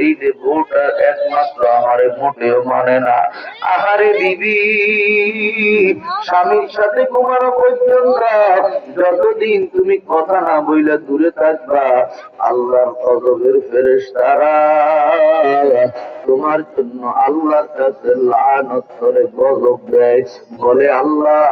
এই যে ভোট একমাত্র আমারে মোটেও মানে না। আহারে বিবি, স্বামীর সাথে ঘুমানো পর্যন্ত যতদিন তুমি কথা না বইলে দূরে থাকবা, আল্লাহর গজবের ফেরেশতারা তোমার জন্য আল্লাহর কাছে লানত করে গজব দেয়। বলে আল্লাহ,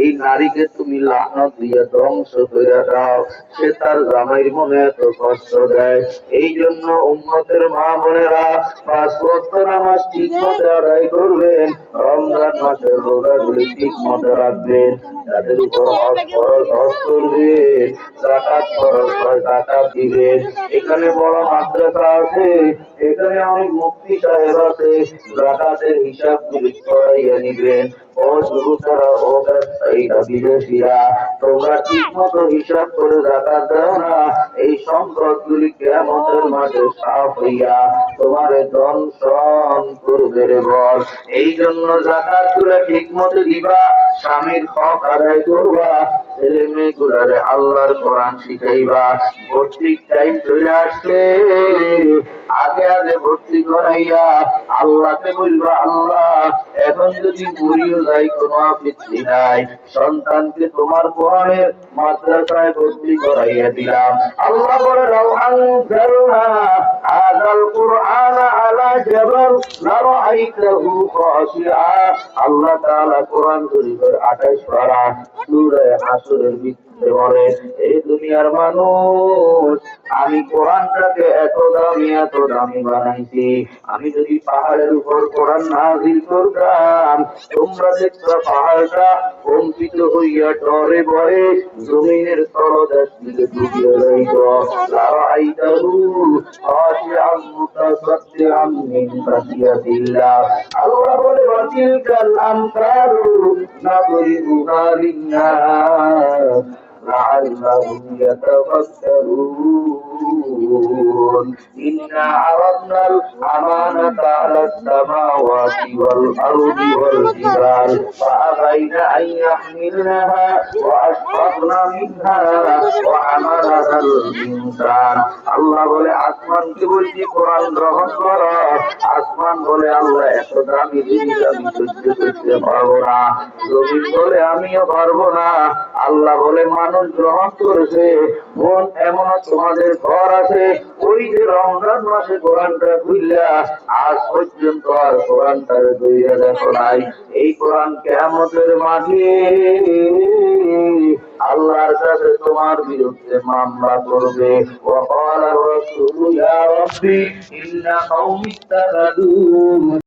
এই নারীকে তুমি লানত দিয়ে ধ্বংস করে দাও, সে তার জামাইয়ের মনে এত কষ্ট দেয়। এই জন্য উম্মতের মা বোনেরা 5 ওয়াক্ত নামাজ ঠিক মতো আদায় করবেন, রমজান মাসের রোজাগুলি ঠিক মতো রাখবেন, তাদের উপর হজ ফরজ হজ করবেন, যাকাত ফরজ হয় যাকাত দিবেন। এখানে বড় মাদ্রাসা আছে, এখানে অনেক মুফতি সাহেব আছে, যাকাতের হিসাব গুলি করাইয়া নিবেন। ও যুবকেরা, ও ব্যবসায়ীরা, বিদেশিরা, তোমরা ঠিক মতো হিসাব করে যাকাত দাও না, এই সম্পদ গুলি কিয়ামতের মাঠে সাফ হইয়া তোমারে দংশন করবে রে বল। এই জন্য যাকাত গুলা ঠিক মতো দিবা, স্বামীর হক আদায় করবা, ছেলে মেয়েগুলারে আল্লাহর কোরআন শিখাইবা। ভর্তির টাইম চলে আসলে আগে আগে ভর্তি করাইয়া আল্লাহকে বলবা, আল্লাহ এখন যদি মরিও যাই কোনো আপত্তি নাই, সন্তানকে তোমার কোরআনের মাদ্রাসায় ভর্তি করাইয়া দিলাম। আল্লাহ বলে, লাউ আনজালনা হাযাল কুরআন আলা জাবাল লারাআইতাহু খাশিআ। আল্লাহ তাআলা কোরআন শরীফের 28 পারা সূরা হাসরের ভিতরে বলে, এই দুনিয়ার মানুষ, আমি কোরআনটাকে এত দামি বানাইছি, আমি যদি পাহাড়ের উপর কোরআন নাযিল করতাম, তোমরা দেখতে পাহাড়টা কম্পিত হইয়া ডরে ভয়ে জমিনের তলদেশ থেকে ডুবিয়ে যাইত। লারাআইতাহু খাশিআন মুতাসাদ্দিআন মিন খাশিয়াতিল্লাহ। আল্লাহ বলে, ওয়াতিলকাল আমসালু নাদরিবুহা লিন-নাস لعلهم يتفكرون إنا عرضنا الأمانة على السماوات والأرض والجبال فأبين أن يحملنها وأشفقن منها وحملها الإنسان। আল্লাহ বলে, আসমানকে বলছি কোরআন গ্রহণ করো। আসমান বলে, আল্লাহ এত দামি জিনিস আমি সহ্য করতে পারবো না। জমিন বলে, আমিও পারবো না। আল্লাহ বলে, মানুষ গ্রহণ করেছে। মন এমন তোমাদের ঘর আছে, ওই যে রমজান মাসে কোরআনটা খুললা আজ পর্যন্ত আর কোরআনটার দইয়া দেখো নাই। এই কোরআন কিয়ামতের মাঠে আল্লাহর কাছে তোমার বিরুদ্ধে মামলা করবে। ওয়া ক্বালা রাসূলু ইয়া রাব্বি ইন্না কওমি ইত্তাখাযু